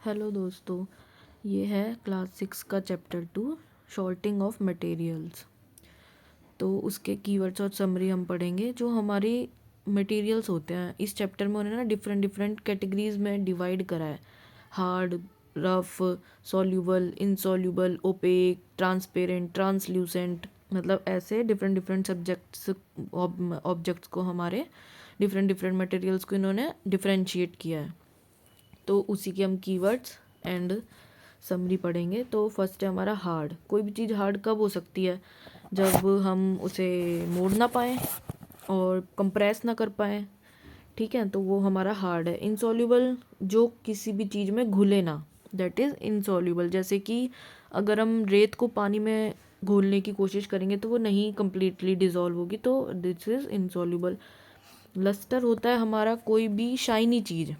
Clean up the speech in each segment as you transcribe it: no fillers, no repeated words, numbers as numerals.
Hello दोस्तों, ये है क्लास 6 का चैप्टर 2 शॉर्टिंग ऑफ मटेरियल्स। तो उसके कीवर्ड्स और समरी हम पढ़ेंगे। जो हमारे मटेरियल्स होते हैं इस चैप्टर में उन्होंने ना डिफरेंट डिफरेंट कैटेगरीज में डिवाइड करा है। Hard, rough, soluble, insoluble, opaque, transparent, translucent, मतलब ऐसे डिफरेंट डिफरेंट सब्जेक्ट्स ऑब्जेक्ट्स को हमारे डिफरेंट डिफरेंट मटेरियल्स को इन्होंने डिफरेंशिएट किया है। तो उसी के हम कीवर्ड्स एंड समरी पढ़ेंगे। तो फर्स्ट है हमारा हार्ड। कोई भी चीज़ हार्ड कब हो सकती है? जब हम उसे मोड़ ना पाएँ और कंप्रेस ना कर पाएँ, ठीक है, तो वो हमारा हार्ड है। इनसॉल्यूबल, जो किसी भी चीज़ में घुले ना, दैट इज़ इनसॉल्यूबल। जैसे कि अगर हम रेत को पानी में घोलने की कोशिश करेंगे तो वो नहीं कंप्लीटली डिज़ोल्व होगी, तो दिस इज़ इनसॉल्यूबल। लस्टर होता है हमारा कोई भी शाइनी चीज़,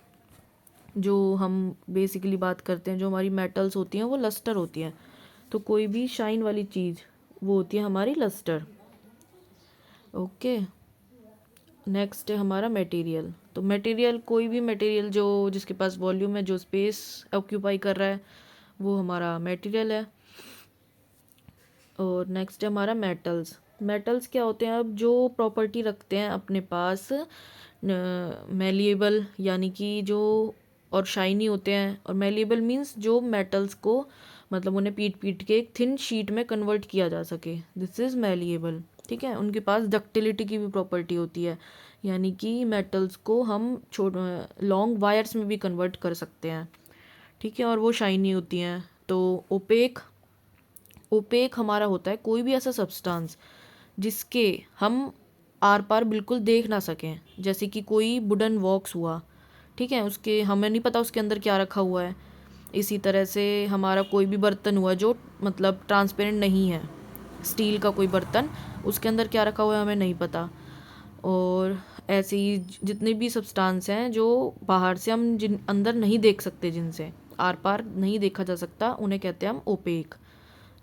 जो हम बेसिकली बात करते हैं, जो हमारी मेटल्स होती हैं वो लस्टर होती हैं। तो कोई भी शाइन वाली चीज़ वो होती है हमारी लस्टर। ओके, नेक्स्ट है हमारा मटेरियल। तो मटेरियल कोई भी मटेरियल जो जिसके पास वॉल्यूम है, जो स्पेस ऑक्यूपाई कर रहा है, वो हमारा मटेरियल है। और नेक्स्ट है हमारा मेटल्स। मेटल्स क्या होते हैं? अब जो प्रॉपर्टी रखते हैं अपने पास मेलिएबल, यानी कि जो, और शाइनी होते हैं। और मेलिएबल मीन्स जो मेटल्स को मतलब उन्हें पीट पीट के एक थिन शीट में कन्वर्ट किया जा सके, दिस इज़ मेलिएबल। ठीक है, उनके पास डक्टिलिटी की भी प्रॉपर्टी होती है, यानी कि मेटल्स को हम लॉन्ग वायर्स में भी कन्वर्ट कर सकते हैं। ठीक है, और वो शाइनी होती हैं। तो ओपेक, ओपेक हमारा होता है कोई भी ऐसा सब्सटेंस जिसके हम आर पार बिल्कुल देख ना सकें। जैसे कि कोई वुडन वॉक्स हुआ, ठीक है, उसके हमें नहीं पता उसके अंदर क्या रखा हुआ है। इसी तरह से हमारा कोई भी बर्तन हुआ जो मतलब ट्रांसपेरेंट नहीं है, स्टील का कोई बर्तन, उसके अंदर क्या रखा हुआ है हमें नहीं पता। और ऐसे ही जितने भी सब्सटेंस हैं जो बाहर से हम जिन अंदर नहीं देख सकते, जिनसे आर पार नहीं देखा जा सकता, उन्हें कहते हैं हम ओपेक।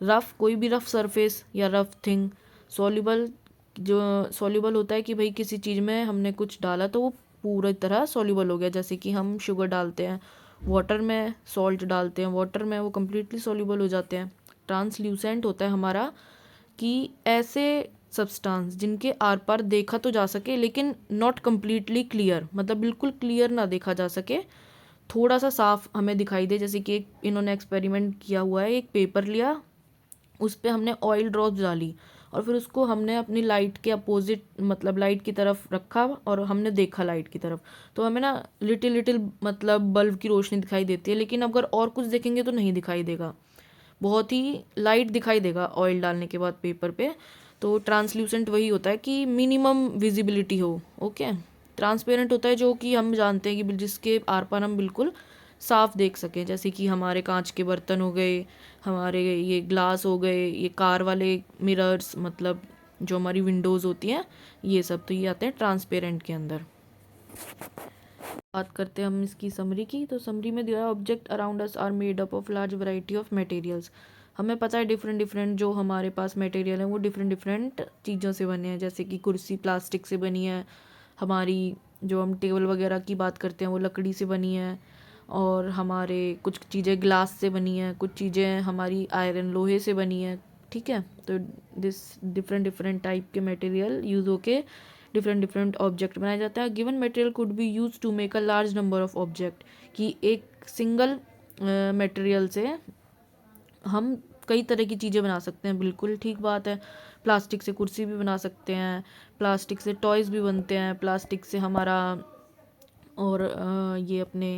रफ़, कोई भी रफ़ सरफेस या रफ़ थिंग। सॉल्यूबल, जो सॉल्यूबल होता है कि भाई किसी चीज़ में हमने कुछ डाला तो वो पूरी तरह सॉल्यूबल हो गया। जैसे कि हम शुगर डालते हैं वाटर में, सॉल्ट डालते हैं वाटर में, वो कम्प्लीटली सॉल्यूबल हो जाते हैं। ट्रांसल्यूसेंट होता है हमारा कि ऐसे सब्सटेंस जिनके आर पार देखा तो जा सके लेकिन नॉट कम्प्लीटली क्लियर, मतलब बिल्कुल क्लियर ना देखा जा सके, थोड़ा सा साफ हमें दिखाई दे। जैसे कि एक इन्होंने एक्सपेरिमेंट किया हुआ है, एक पेपर लिया, उस पर हमने ऑयल ड्रॉप्स डाली और फिर उसको हमने अपनी लाइट के अपोजिट, मतलब लाइट की तरफ रखा और हमने देखा लाइट की तरफ, तो हमें ना लिटिल लिटिल मतलब बल्ब की रोशनी दिखाई देती है, लेकिन अगर और कुछ देखेंगे तो नहीं दिखाई देगा, बहुत ही लाइट दिखाई देगा ऑयल डालने के बाद पेपर पे। तो ट्रांसल्यूसेंट वही होता है कि मिनिमम विजिबिलिटी हो। ओके, ट्रांसपेरेंट होता है जो कि हम जानते हैं कि जिसके आर पार हम बिल्कुल साफ देख सकें। जैसे कि हमारे कांच के बर्तन हो गए, हमारे ये ग्लास हो गए, ये कार वाले मिरर्स, मतलब जो हमारी विंडोज़ होती हैं, ये सब तो ये आते हैं ट्रांसपेरेंट के अंदर। बात करते हैं हम इसकी समरी की। तो समरी में दिया है object around us are made up of large variety of materials. हमें पता है डिफरेंट डिफरेंट जो हमारे पास मटेरियल हैं वो डिफरेंट डिफरेंट चीज़ों से बने हैं। जैसे कि कुर्सी प्लास्टिक से बनी है, हमारी जो हम टेबल वगैरह की बात करते हैं वो लकड़ी से बनी है, और हमारे कुछ चीज़ें ग्लास से बनी हैं, कुछ चीज़ें हमारी आयरन लोहे से बनी है। ठीक है, तो दिस डिफरेंट डिफरेंट टाइप के मटेरियल यूज़ होके डिफरेंट डिफरेंट ऑब्जेक्ट बनाया जाता है। Given material could be use to make a large number of object, कि एक सिंगल मटेरियल से हम कई तरह की चीज़ें बना सकते हैं। बिल्कुल ठीक बात है, प्लास्टिक से कुर्सी भी बना सकते हैं, प्लास्टिक से टॉयज़ भी बनते हैं, प्लास्टिक से हमारा और ये अपने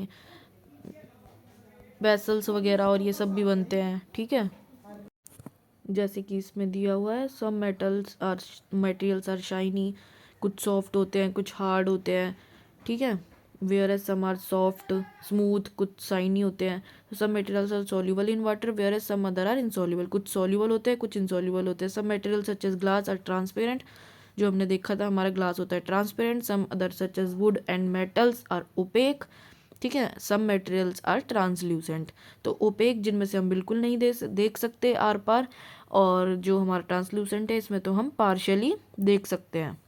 वेसल्स वगैरह और ये सब भी बनते हैं। ठीक है, जैसे कि इसमें दिया हुआ है सम मटेरियल्स आर शाइनी, कुछ सॉफ्ट होते हैं, कुछ हार्ड होते हैं। ठीक है, whereas some are soft smooth, कुछ शाइनी होते हैं। सब materials are soluble in water whereas some other are insoluble, कुछ सॉल्यूबल होते हैं, कुछ इनसॉल्यूबल होते हैं। सब material such as glass are transparent, जो हमने देखा था हमारा ग्लास होता है transparent. Some other such as wood and metals are opaque. ठीक है, सम मटेरियल्स आर ट्रांसल्यूसेंट, तो ओपेक जिनमें से हम बिल्कुल नहीं देख सकते आर पार, और जो हमारा ट्रांसल्यूसेंट है इसमें तो हम पार्शियली देख सकते हैं।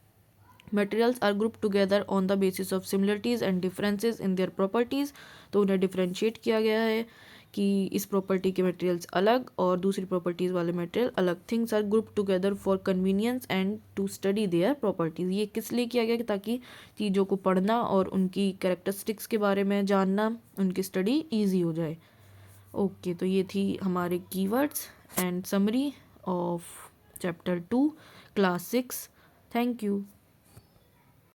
Materials are group together on the basis of similarities and differences in their properties, तो उन्हें डिफ्रेंशिएट किया गया है कि इस प्रॉपर्टी के मटेरियल्स अलग और दूसरी प्रॉपर्टीज़ वाले मटेरियल अलग। Things are group together for convenience and to study their properties, ये किस लिए किया गया कि ताकि चीज़ों को पढ़ना और उनकी कैरेक्टरिस्टिक्स के बारे में जानना, उनकी स्टडी ईजी हो जाए। ओके, तो ये थी हमारे keywords and summary of chapter 2 class 6। Thank you.